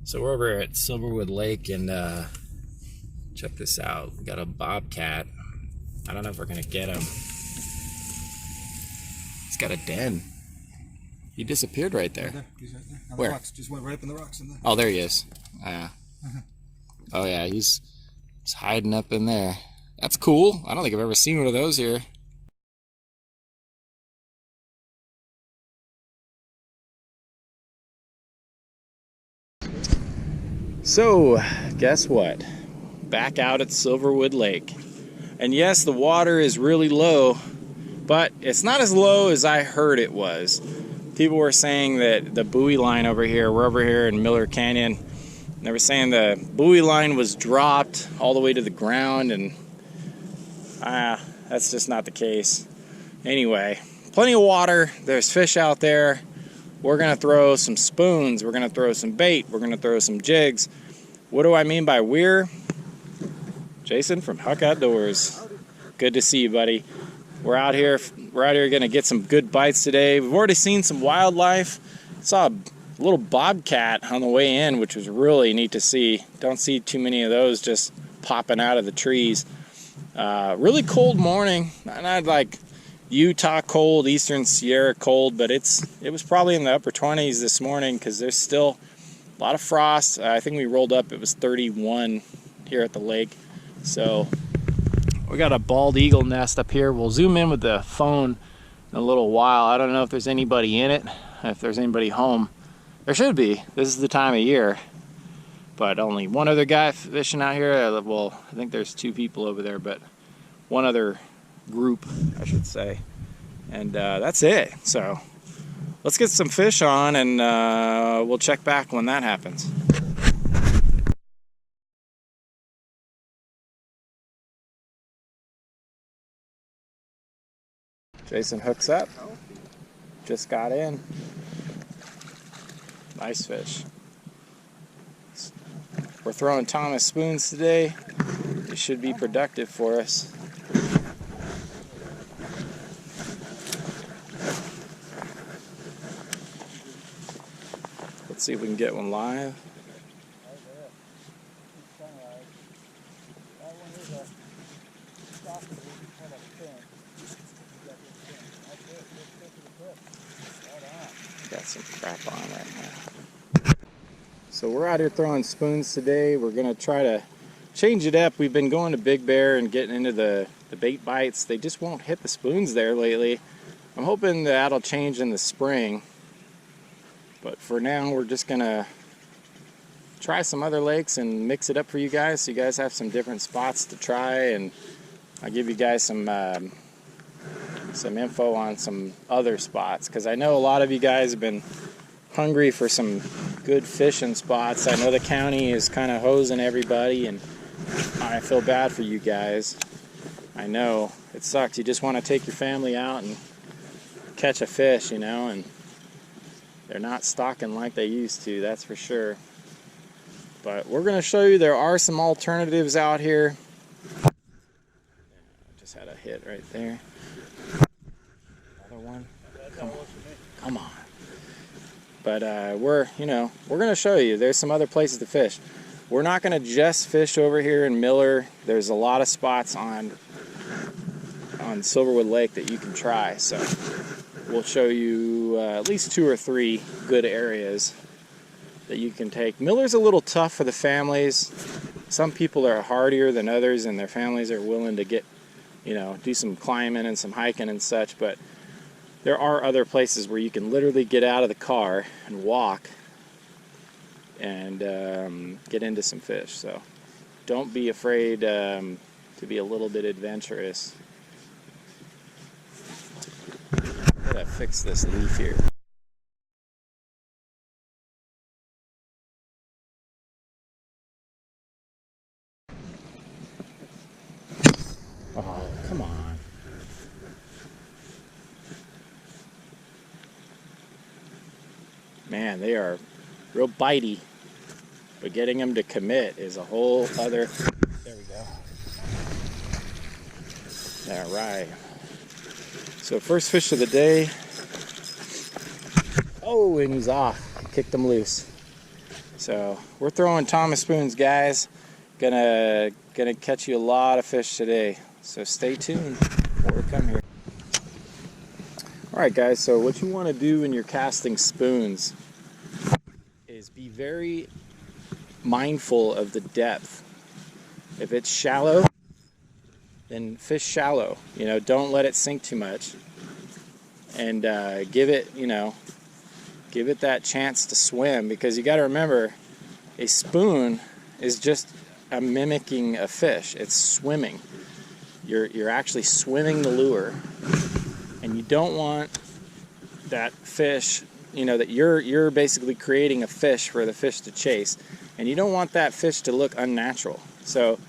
So we're over at Silverwood Lake, and check this out. We got a bobcat. I don't know if we're gonna get him. He's got a den. He disappeared right there. He's right there. On Where? The rocks. Just went right up in the rocks in there. Oh, there he is. Oh yeah, he's hiding up in there. That's cool. I don't think I've ever seen one of those here. So, guess what? Back out at Silverwood Lake. And yes, the water is really low, but it's not as low as I heard it was. People were saying that the buoy line over here, we're over here in Miller Canyon, they were saying the buoy line was dropped all the way to the ground, and that's just not the case. Anyway, plenty of water, there's fish out there. We're gonna throw some spoons, we're gonna throw some bait, we're gonna throw some jigs. What do I mean by we're? Jason from Huck Outdoors. Good to see you, buddy. We're out here gonna get some good bites today. We've already seen some wildlife. Saw a little bobcat on the way in, which was really neat to see. Don't see too many of those just popping out of the trees. Really cold morning, not like Utah cold, Eastern Sierra cold, but it was probably in the upper 20s this morning because there's still a lot of frost. I think we rolled up, it was 31 here at the lake. So we got a bald eagle nest up here. We'll zoom in with the phone in a little while. I don't know if there's anybody in it, if there's anybody home. There should be. This is the time of year. But only one other guy fishing out here. Well, I think there's two people over there, but one other group, I should say. And that's it. So let's get some fish on, and we'll check back when that happens. Jason hooks up. Just got in. Nice fish. We're throwing Thomas spoons today. They should be productive for us. Let's see if we can get one live. Got some crap on right now. So we're out here throwing spoons today. We're gonna try to change it up. We've been going to Big Bear and getting into the bait bites. They just won't hit the spoons there lately. I'm hoping that'll change in the spring. But for now, we're just gonna try some other lakes and mix it up for you guys, so you guys have some different spots to try, and I'll give you guys some info on some other spots, because I know a lot of you guys have been hungry for some good fishing spots. I know the county is kind of hosing everybody, and I feel bad for you guys. I know it sucks. You just want to take your family out and catch a fish, you know, and they're not stocking like they used to, that's for sure. But we're going to show you there are some alternatives out here. Just had a hit right there. Another one. Come on. But we're going to show you there's some other places to fish. We're not going to just fish over here in Miller. There's a lot of spots on Silverwood Lake that you can try. So we'll show you at least 2 or 3 good areas that you can take. Miller's a little tough for the families. Some people are hardier than others, and their families are willing to get, do some climbing and some hiking and such, but there are other places where you can literally get out of the car and walk and get into some fish. So don't be afraid to be a little bit adventurous. I gotta fix this leaf here. Oh, come on. Man, they are real bitey, but getting them to commit is a whole other... There we go. All right. So first fish of the day. Oh, and he's off. Kicked him loose. So we're throwing Thomas spoons, guys. Gonna catch you a lot of fish today. So stay tuned before we come here. Alright guys, so what you want to do when you're casting spoons is be very mindful of the depth. If it's shallow, then fish shallow. You know, don't let it sink too much. And give it that chance to swim, because you got to remember, a spoon is just a mimicking a fish. It's swimming. You're actually swimming the lure, and you don't want that fish, you know, that you're basically creating a fish for the fish to chase, and you don't want that fish to look unnatural. So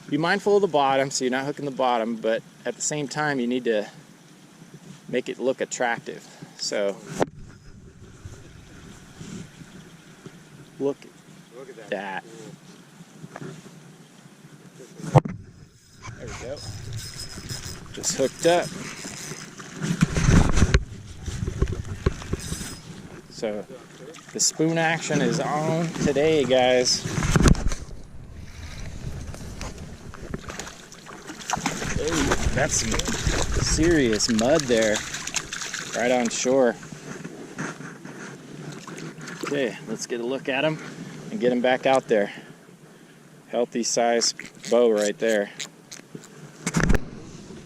be mindful of the bottom, so you're not hooking the bottom, but at the same time you need to make it look attractive. So look at that. There we go. Just hooked up. So the spoon action is on today, guys. Ooh, that's some serious mud there, right on shore. Okay, let's get a look at him and get him back out there. Healthy size bow right there.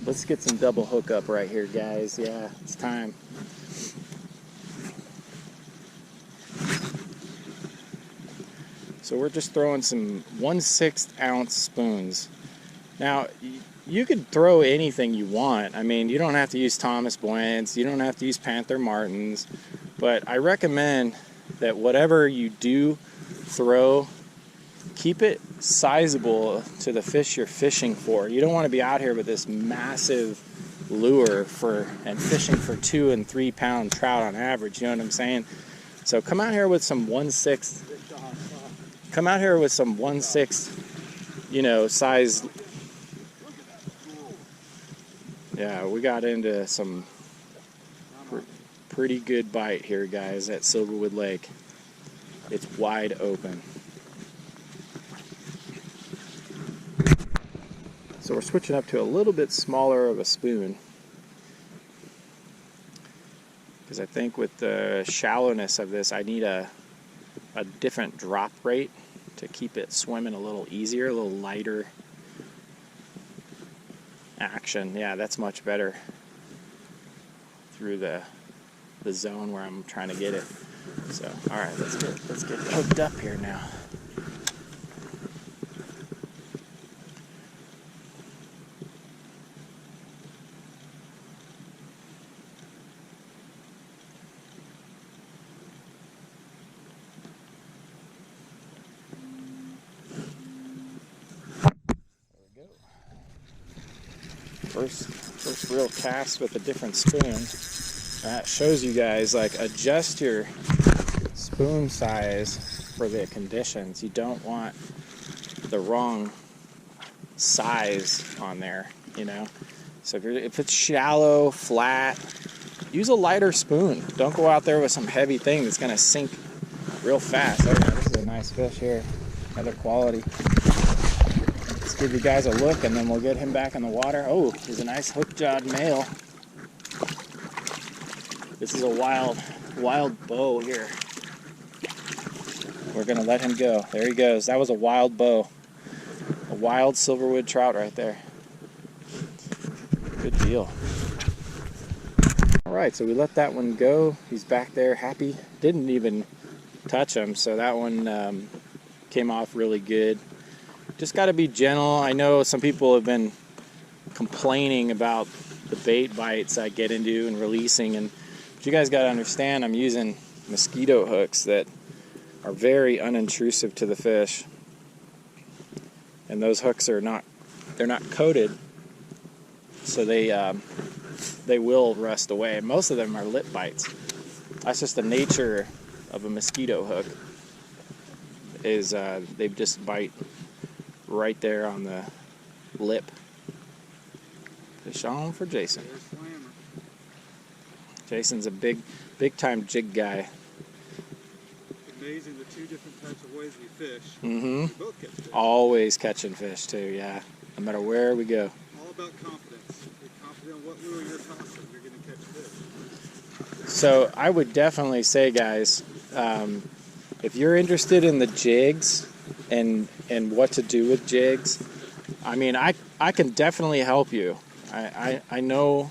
Let's get some double hook up right here, guys. Yeah, it's time. So we're just throwing some 1/6 ounce spoons. Now, you could throw anything you want. I mean, you don't have to use Thomas Buoyants, you don't have to use Panther Martins, but I recommend that whatever you do throw, keep it sizable to the fish you're fishing for. You don't want to be out here with this massive lure and fishing for 2 and 3 pound trout on average, you know what I'm saying? So come out here with some 1/6, you know, size. Yeah, we got into some pretty good bite here, guys, at Silverwood Lake. It's wide open. So we're switching up to a little bit smaller of a spoon, because I think with the shallowness of this, I need a different drop rate to keep it swimming a little easier, a little lighter action. Yeah, that's much better through the zone where I'm trying to get it. So, all right, let's get hooked up here now. First real cast with a different spoon. That shows you guys, like, adjust your spoon size for the conditions. You don't want the wrong size on there, you know. So if it's shallow, flat, use a lighter spoon. Don't go out there with some heavy thing that's gonna sink real fast. Oh yeah, this is a nice fish here, another quality. Let's give you guys a look, and then we'll get him back in the water. Oh, he's a nice hook-jawed male. This is a wild bow here. We're gonna let him go. There he goes. That was a wild bow. A wild Silverwood trout right there. Good deal. All right, so we let that one go. He's back there happy. Didn't even touch him, so that one came off really good. Just got to be gentle. I know some people have been complaining about the bait bites I get into and releasing, but you guys got to understand, I'm using mosquito hooks that are very unintrusive to the fish, and those hooks they're not coated, so they will rust away. Most of them are lip bites. That's just the nature of a mosquito hook, is they just bite right there on the lip. Fish on for Jason. Jason's a big time jig guy. amazing the two different types of ways we fish. Mm-hmm. We both catch fish. Always catching fish too, yeah. No matter where we go. All about confidence. You're confident in what lure you're tossing, you're going to catch fish. So I would definitely say, guys, if you're interested in the jigs and what to do with jigs, I mean, I can definitely help you. I know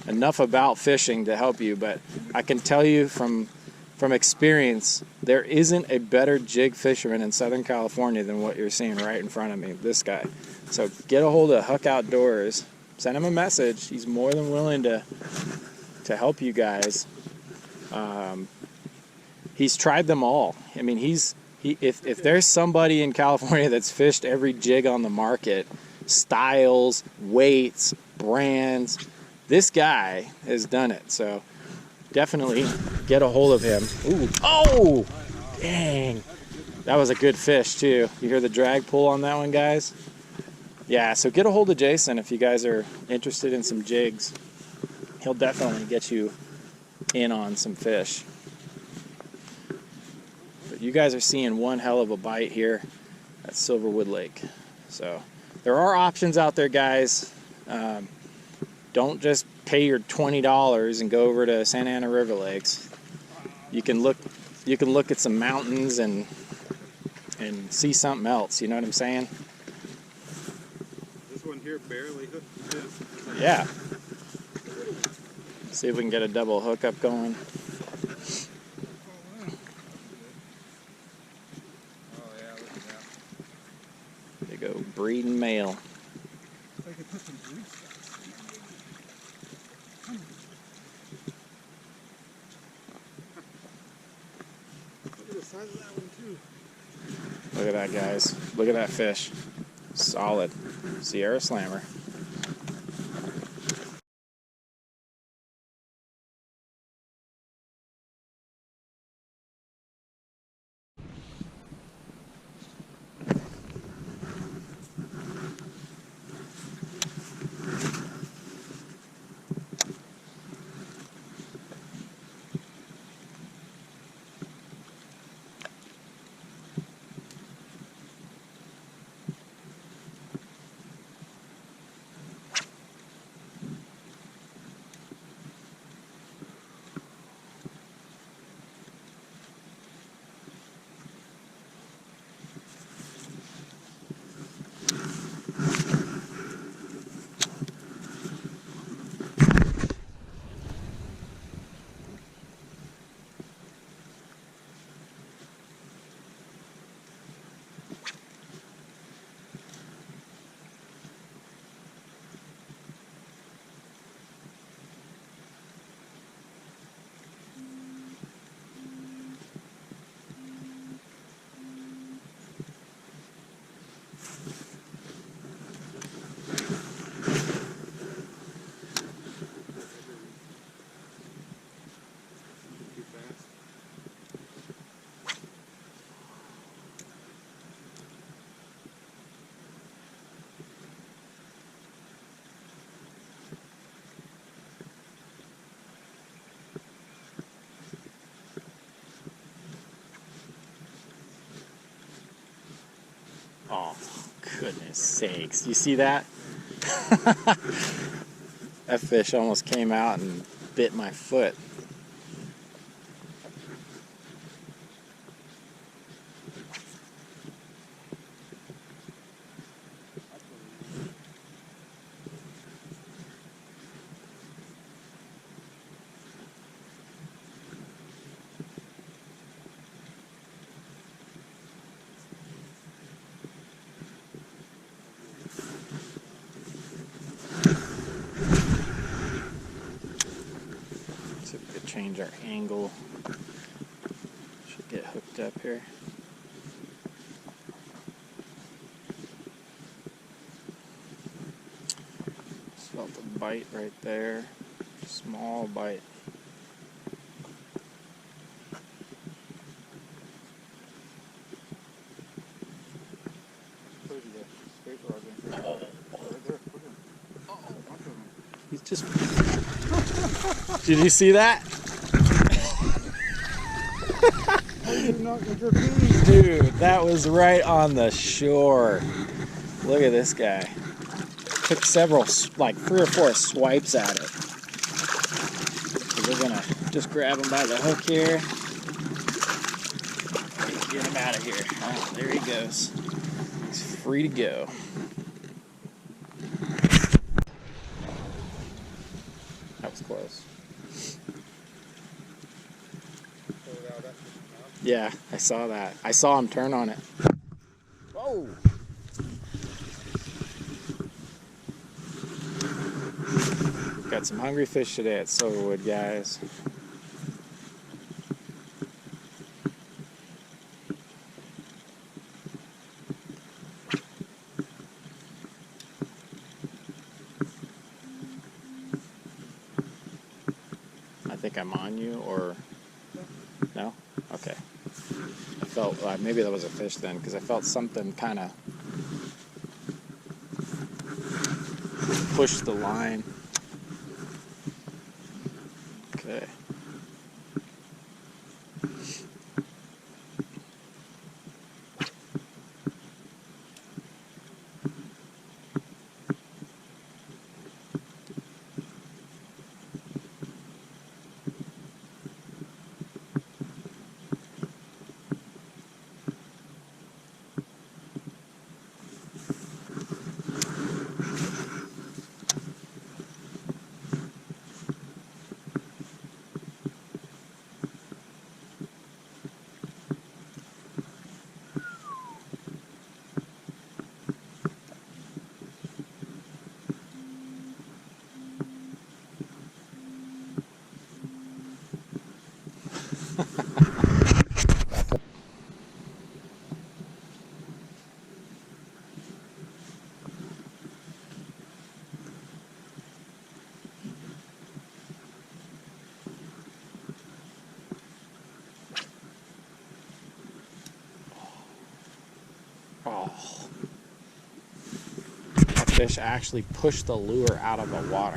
enough about fishing to help you, but I can tell you from experience, there isn't a better jig fisherman in Southern California than what you're seeing right in front of me, this guy. So get a hold of Huck Outdoors, send him a message. He's more than willing to help you guys. He's tried them all. I mean, if there's somebody in California that's fished every jig on the market, styles, weights, brands, this guy has done it. So definitely get a hold of him. Ooh. Oh, dang. That was a good fish too. You hear the drag pull on that one, guys? Yeah, so get a hold of Jason if you guys are interested in some jigs. He'll definitely get you in on some fish. But you guys are seeing one hell of a bite here at Silverwood Lake. So there are options out there, guys. Don't just pay your $20 and go over to Santa Ana River Lakes. You can look at some mountains and see something else. You know what I'm saying? This one here barely hooked this. Yeah. See if we can get a double hookup going. Oh yeah, look at that. There you go, breeding male. If I could put some blue stuff. Look at the size of that one too. Look at that, guys. Look at that fish. Solid. Sierra Slammer. Too fast. Oh, goodness sakes. You see that? That fish almost came out and bit my foot. See if we could change our angle. Should get hooked up here. Felt the bite right there. Small bite. He's just. Did you see that? How do you not intervene. Dude, that was right on the shore. Look at this guy. Took several, like 3 or 4 swipes at it. So we're gonna just grab him by the hook here. Get him out of here. Oh, there he goes. He's free to go. That was close. Yeah, I saw that. I saw him turn on it. Whoa! Got some hungry fish today at Silverwood, guys. I think I'm on you, or no? Okay. I felt maybe that was a fish then, because I felt something kind of push the line. Okay. Oh. That fish actually pushed the lure out of the water.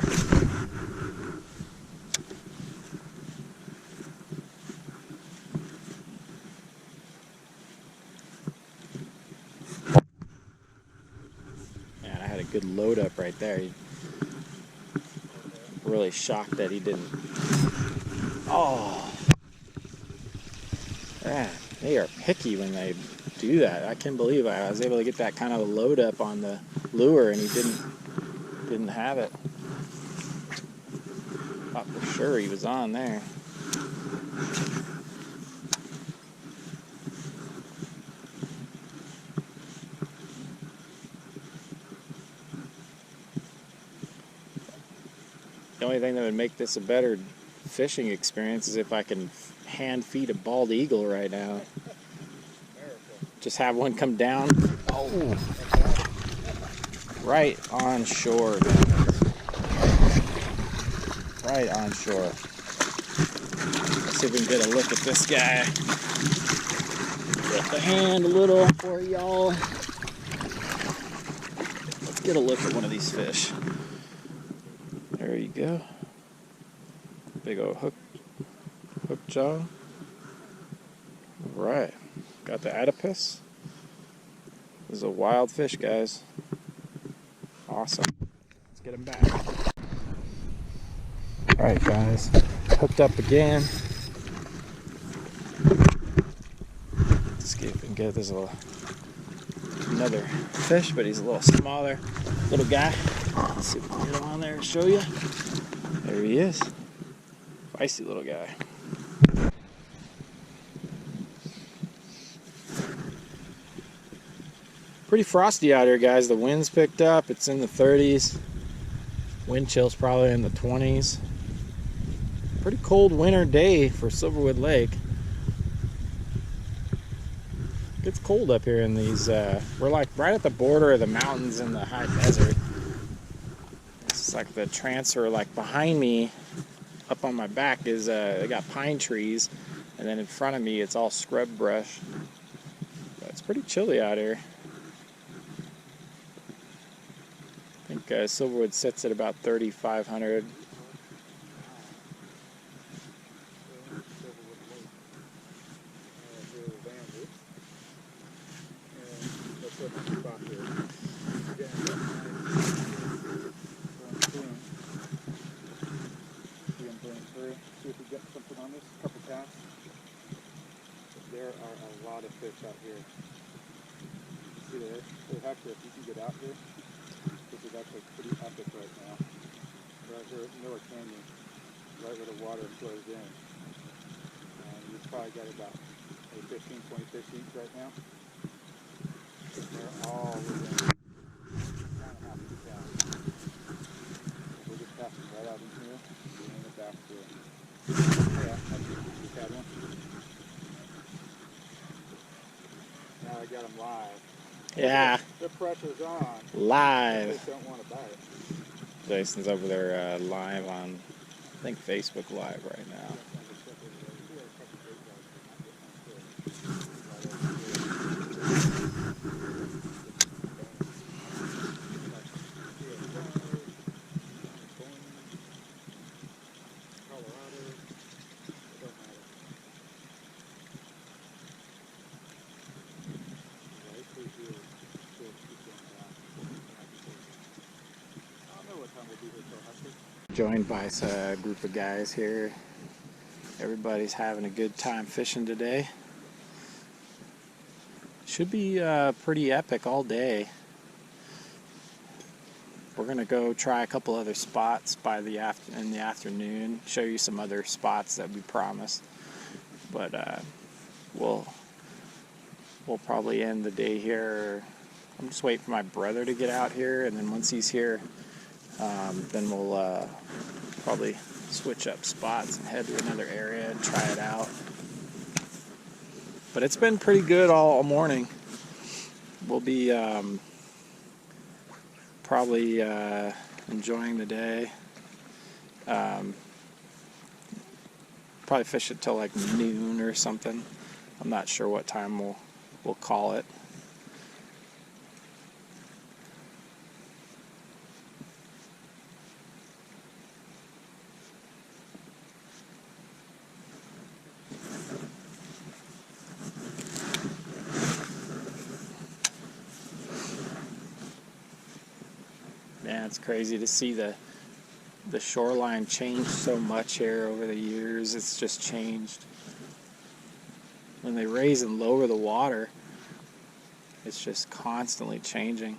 Man, I had a good load up right there. Really shocked that he didn't. Oh. Man, they are picky when they do that. I can't believe I was able to get that kind of a load up on the lure and he didn't have it. Thought for sure he was on there. The only thing that would make this a better fishing experience is if I can hand feed a bald eagle right now. Just have one come down. Oh, right on shore, man. Right on shore. Let's see if we can get a look at this guy. Get the hand a little for y'all. Let's get a look at one of these fish. There you go. Big old hook jaw. All right. Got the Oedipus. This is a wild fish, guys. Awesome. Let's get him back. Alright, guys. Hooked up again. Let's see if we can get this another fish, but he's a little smaller little guy. Let's see if we can get him on there and show you. There he is. Feisty little guy. Pretty frosty out here, guys. The wind's picked up. It's in the 30s. Wind chill's probably in the 20s. Pretty cold winter day for Silverwood Lake. It gets cold up here in these. We're like right at the border of the mountains and the high desert. It's like the transfer, like behind me, up on my back is they got pine trees, and then in front of me it's all scrub brush. But it's pretty chilly out here. I think Silverwood sits at about 3,500. perfect spot here. Again, see him burn through. See if we get something on this. Couple casts. There are a lot of fish out here. See there? So actually, if you can get out here, this is actually pretty epic right now. Right here at Miller Canyon, right where the water flows in. You've probably got about 15-20 fish each right now. They're all within kind of half a pound. We'll just pass them right out in here and in the back door. Yeah, that's it. Just had one. Now I got them live. Yeah. The pressure's on. Live. They just don't want to bite. Jason's over there live on, I think, Facebook Live right now. Joined by a group of guys here. Everybody's having a good time fishing today. Should be pretty epic all day. We're gonna go try a couple other spots in the afternoon. Show you some other spots that we promised. But we'll probably end the day here. I'm just waiting for my brother to get out here, and then once he's here, then we'll probably switch up spots and head to another area and try it out. But it's been pretty good all morning. We'll be probably enjoying the day. Probably fish it till like noon or something. I'm not sure what time we'll call it. Man, it's crazy to see the shoreline change so much here over the years. It's just changed. When they raise and lower the water, it's just constantly changing.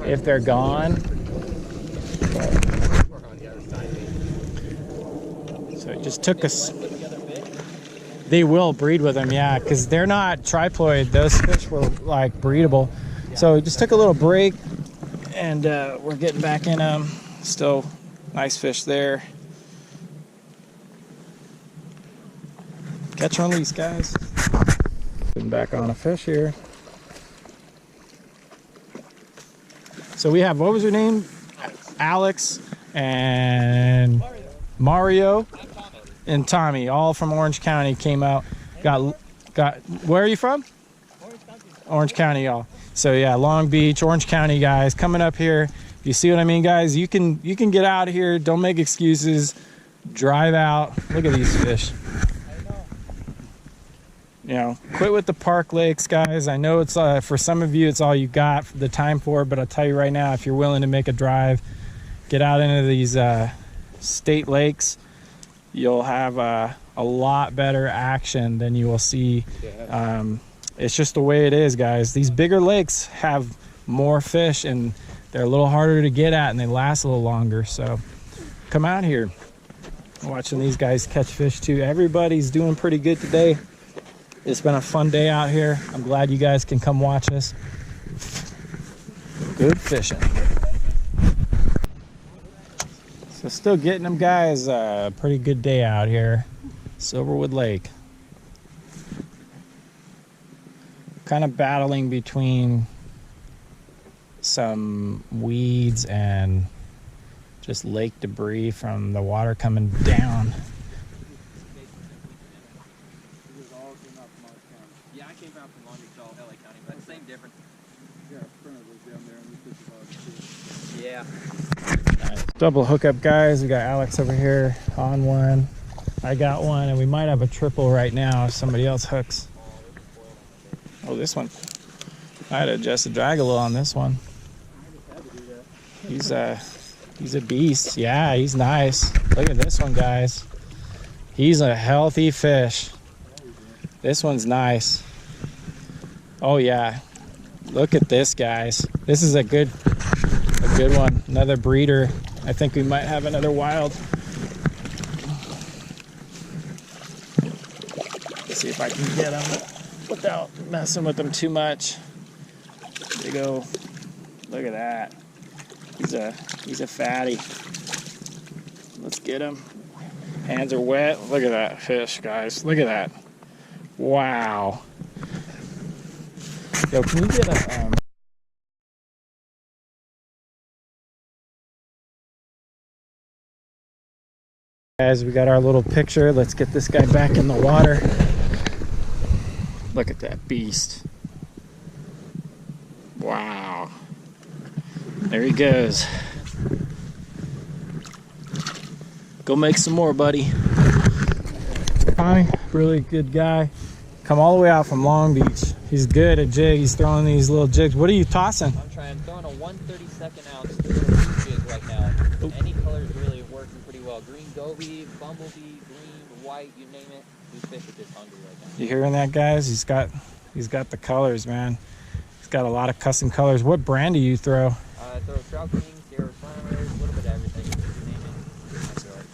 If they're gone. So it just took us. They will breed with them, yeah, because they're not triploid. Those fish were like breedable. So it just took a little break, and we're getting back in them. Still nice fish there. Catch and release, guys. Getting back on a fish here. So we have, what was your name? Alex and Mario and Tommy, all from Orange County, came out. Got. Where are you from? Orange County, y'all. So yeah, Long Beach, Orange County guys coming up here. You see what I mean, guys? You can get out of here. Don't make excuses. Drive out. Look at these fish. You know, quit with the park lakes, guys. I know it's for some of you it's all you got the time for, but I'll tell you right now, if you're willing to make a drive, get out into these state lakes, you'll have a lot better action than you will see. It's just the way it is, guys. These bigger lakes have more fish, and they're a little harder to get at, and they last a little longer. So come out here. I'm watching these guys catch fish too. Everybody's doing pretty good today. It's been a fun day out here. I'm glad you guys can come watch us. Good fishing. So still getting them, guys. Pretty good day out here. Silverwood Lake. Kind of battling between some weeds and just lake debris from the water coming down. Yeah, I came out from Long Beach, all LA County, but same difference. Yeah, Prentice was down there and we fished Yeah. Nice. Double hookup, guys. We got Alex over here on one. I got one, and we might have a triple right now if somebody else hooks. Oh, this one. I had to adjust the drag a little on this one. He's a beast. Yeah, he's nice. Look at this one, guys. He's a healthy fish. This one's nice. Oh yeah. Look at this, guys. This is a good one. Another breeder. I think we might have another wild. Let's see if I can get him without messing with them too much. There you go. Look at that. He's a fatty. Let's get him. Hands are wet. Look at that fish, guys. Look at that. Wow. Yo, can you get a Guys, we got our little picture. Let's get this guy back in the water. Look at that beast. Wow. There he goes. Go make some more, buddy. Tommy, really good guy. Come all the way out from Long Beach. He's good at jig. He's throwing these little jigs. What are you tossing? I'm throwing a 1/32 ounce little jig right now. Oop. Any color is really working pretty well. Green goby, bumblebee, green, white, you name it. We fish with this hungry right now. You hearing that, guys? He's got the colors, man. He's got a lot of custom colors. What brand do you throw? I throw Trout, Sierra Flammers, a little bit of everything. You name it, I throw it.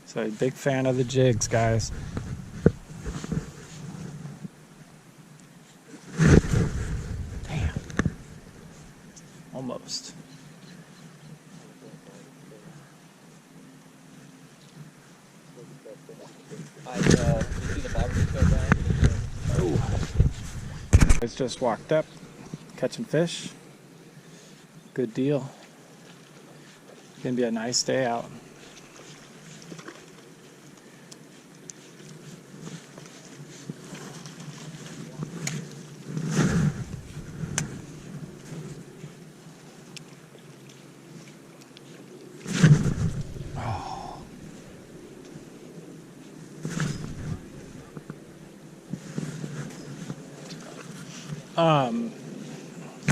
So a big fan of the jigs, guys. Damn. Almost. You see the bobber go down? Oh. It's just walked up, catching fish. Good deal. Gonna be a nice day out.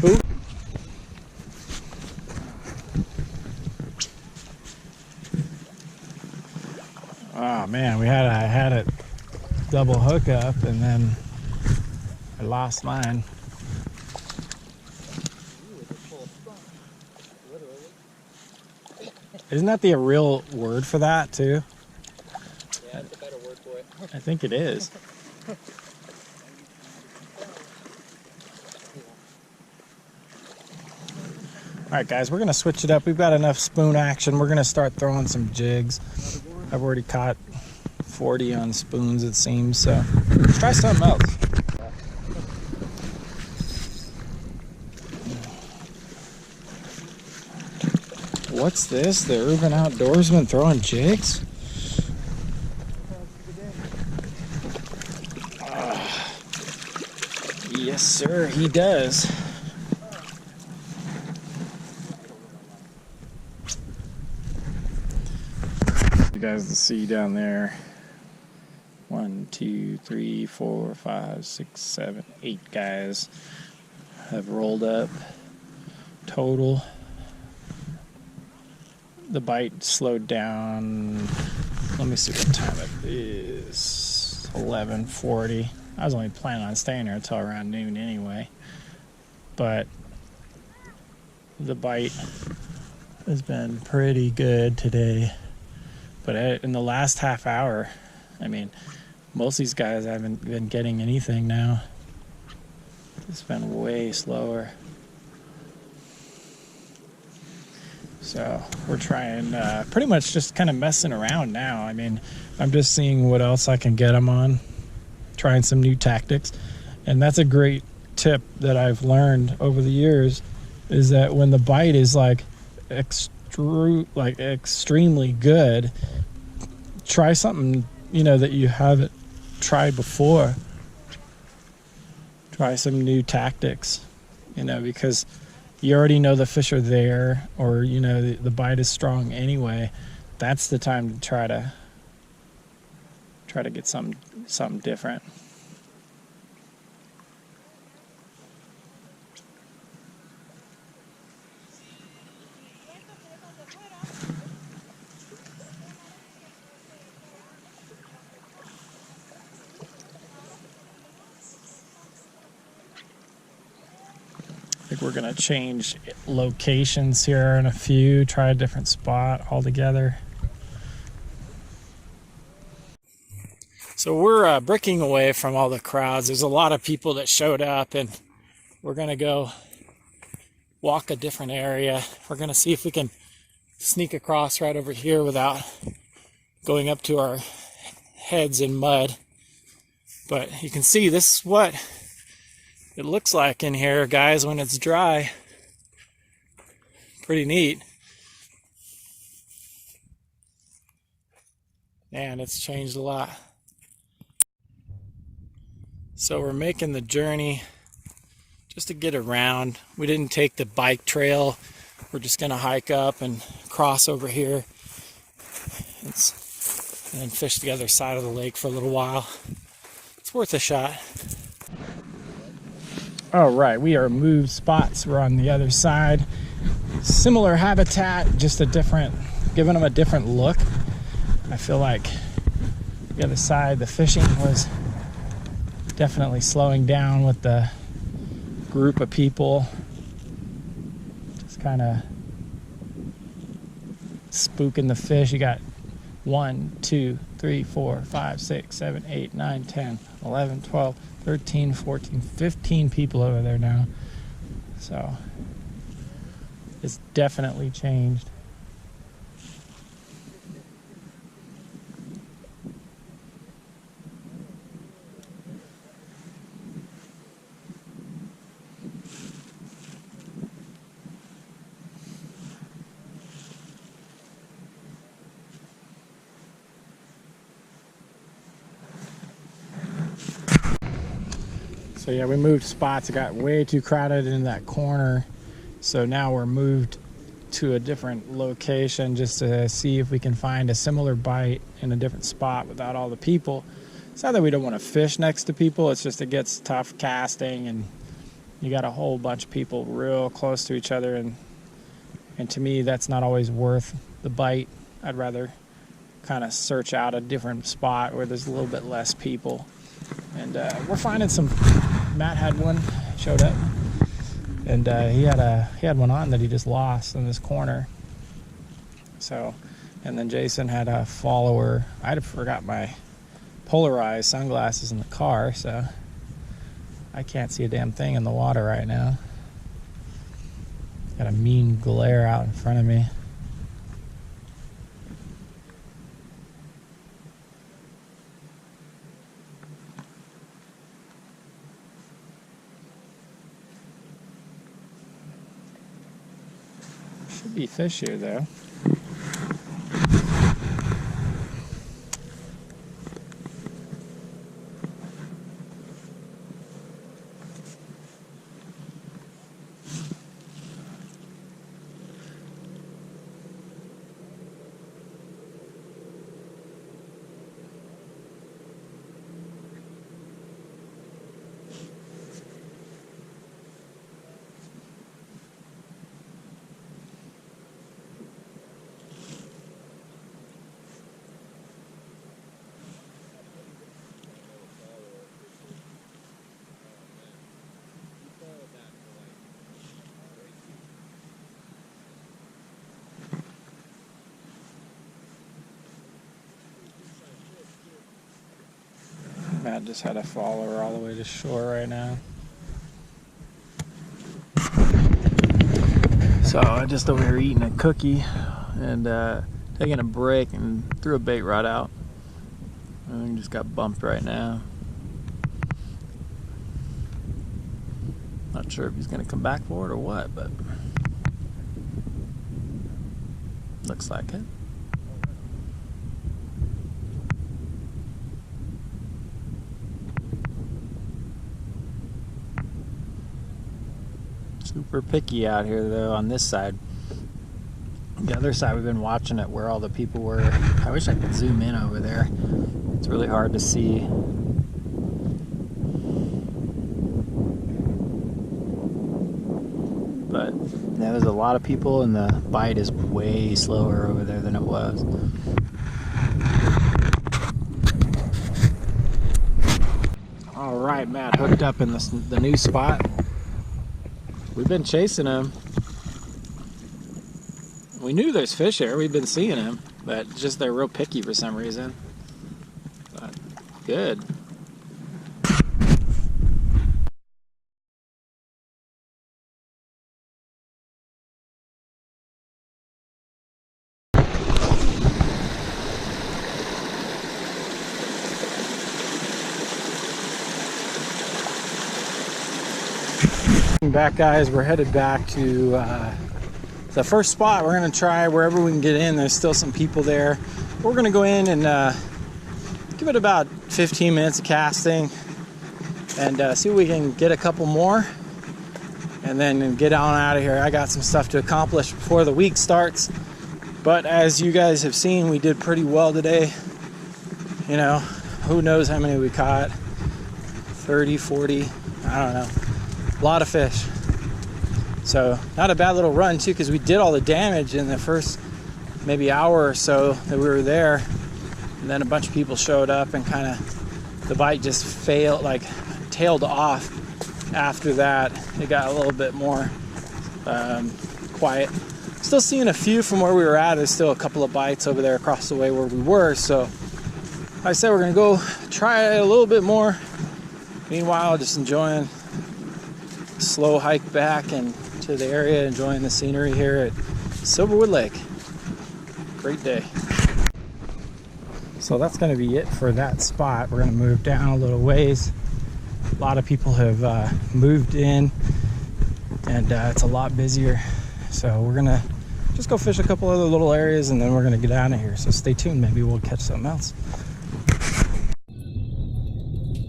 Who? Oh man, I had it double hook up and then I lost mine. Isn't that the real word for that too? Yeah, it's a better word for it. I think it is. All right, guys, we're going to switch it up. We've got enough spoon action. We're going to start throwing some jigs. I've already caught 40 on spoons, it seems, so let's try something else. What's this? The urban outdoorsman throwing jigs? Yes, sir, he does. You guys can see down there. 1, 2, 3, 4, 5, 6, 7, 8 guys have rolled up total. The bite slowed down. Let me see what time it is. 11:40. I was only planning on staying here until around noon anyway. But the bite has been pretty good today. But in the last half hour, I mean, Most of these guys haven't been getting anything now. It's been way slower. So we're trying, pretty much just kind of messing around now. I mean, I'm just seeing what else I can get them on, trying some new tactics. And that's a great tip that I've learned over the years, is that when the bite is like extremely good, try something, you know, that you haven't tried before. Try some new tactics, you know, because you already know the fish are there, or, you know, the bite is strong anyway. That's the time to try to get something different. I think we're gonna change locations here in a few, try a different spot altogether. So we're breaking away from all the crowds. There's a lot of people that showed up, and we're gonna go walk a different area. We're gonna see if we can sneak across right over here without going up to our heads in mud. But you can see this is what it looks like in here, guys, when it's dry. Pretty neat. And it's changed a lot. So we're making the journey just to get around. We didn't take the bike trail. We're just gonna hike up and cross over here and then fish the other side of the lake for a little while. It's worth a shot. All right, we are moved spots. We're on the other side. Similar habitat, just a different, giving them a different look. I feel like the other side, the fishing was definitely slowing down with the group of people. Just kind of spooking the fish. You got 1, 2, 3, 4, 5, 6, 7, 8, 9, 10, 11, 12, 13, 14, 15 people over there now. So it's definitely changed. So yeah, we moved spots. It got way too crowded in that corner. So now we're moved to a different location just to see if we can find a similar bite in a different spot without all the people. It's not that we don't want to fish next to people. It's just it gets tough casting, and you got a whole bunch of people real close to each other. And to me, that's not always worth the bite. I'd rather kind of search out a different spot where there's a little bit less people. And we're finding some. Matt had one, showed up, and he had one on that he just lost in this corner. So, and then Jason had a follower. I'd forgot my polarized sunglasses in the car, so I can't see a damn thing in the water right now. Got a mean glare out in front of me. Should be fish here though. Matt just had to follow her all the way to shore right now. So I'm just over here eating a cookie and taking a break, and threw a bait rod out. And just got bumped right now. Not sure if he's gonna come back for it or what, but looks like it. Super picky out here though on this side. The other side we've been watching it where all the people were. I wish I could zoom in over there. It's really hard to see. But yeah, there's a lot of people and the bite is way slower over there than it was. All right, Matt hooked up in the new spot. We've been chasing him. We knew there's fish there. We've been seeing him, but just they're real picky for some reason. But good. Back, guys, we're headed back to the first spot. We're gonna try wherever we can get in. There's still some people there. We're gonna go in and give it about 15 minutes of casting and see if we can get a couple more and then get on out of here. I got some stuff to accomplish before the week starts, but as you guys have seen, we did pretty well today. You know, who knows how many we caught? 30, 40, I don't know. A lot of fish. So not a bad little run too, because we did all the damage in the first maybe hour or so that we were there, and then a bunch of people showed up and kind of the bite just failed, like tailed off. After that it got a little bit more quiet. Still seeing a few from where we were at. There's still a couple of bites over there across the way where we were, so like I said, we're gonna go try it a little bit more. Meanwhile, just enjoying slow hike back and to the area, enjoying the scenery here at Silverwood Lake. Great day. So that's going to be it for that spot. We're going to move down a little ways. A lot of people have moved in, and it's a lot busier. So we're going to just go fish a couple other little areas, and then we're going to get out of here. So stay tuned. Maybe we'll catch something else.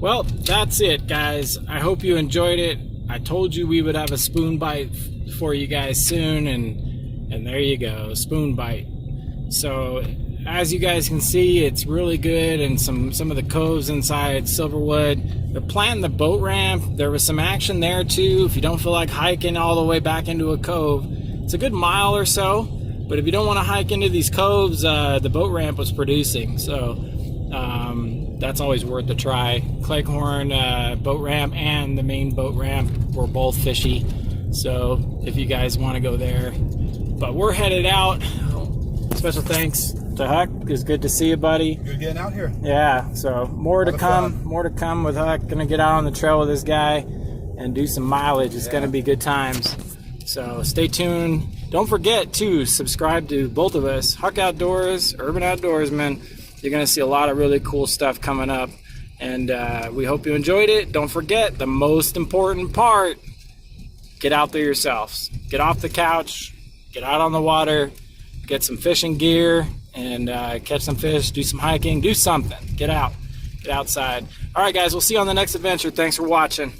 Well, that's it, guys. I hope you enjoyed it. I told you we would have a spoon bite for you guys soon, and there you go, spoon bite. So as you guys can see, it's really good, and some of the coves inside Silverwood. They're planting the boat ramp. There was some action there too. If you don't feel like hiking all the way back into a cove, it's a good mile or so, but if you don't want to hike into these coves, the boat ramp was producing, so that's always worth a try. Cleghorn boat ramp and the main boat ramp were both fishy, so if you guys want to go there. But we're headed out. Special thanks to Huck. It's good to see you, buddy. Good getting out here. Yeah, so more to come. More to come with Huck. Gonna get out on the trail with this guy and do some mileage. It's gonna be good times. So stay tuned. Don't forget to subscribe to both of us, Huck Outdoors, Urban Outdoorsman. You're going to see a lot of really cool stuff coming up, and we hope you enjoyed it. Don't forget, the most important part, get out there yourselves. Get off the couch, get out on the water, get some fishing gear, and catch some fish, do some hiking, do something. Get out, get outside. All right, guys, we'll see you on the next adventure. Thanks for watching.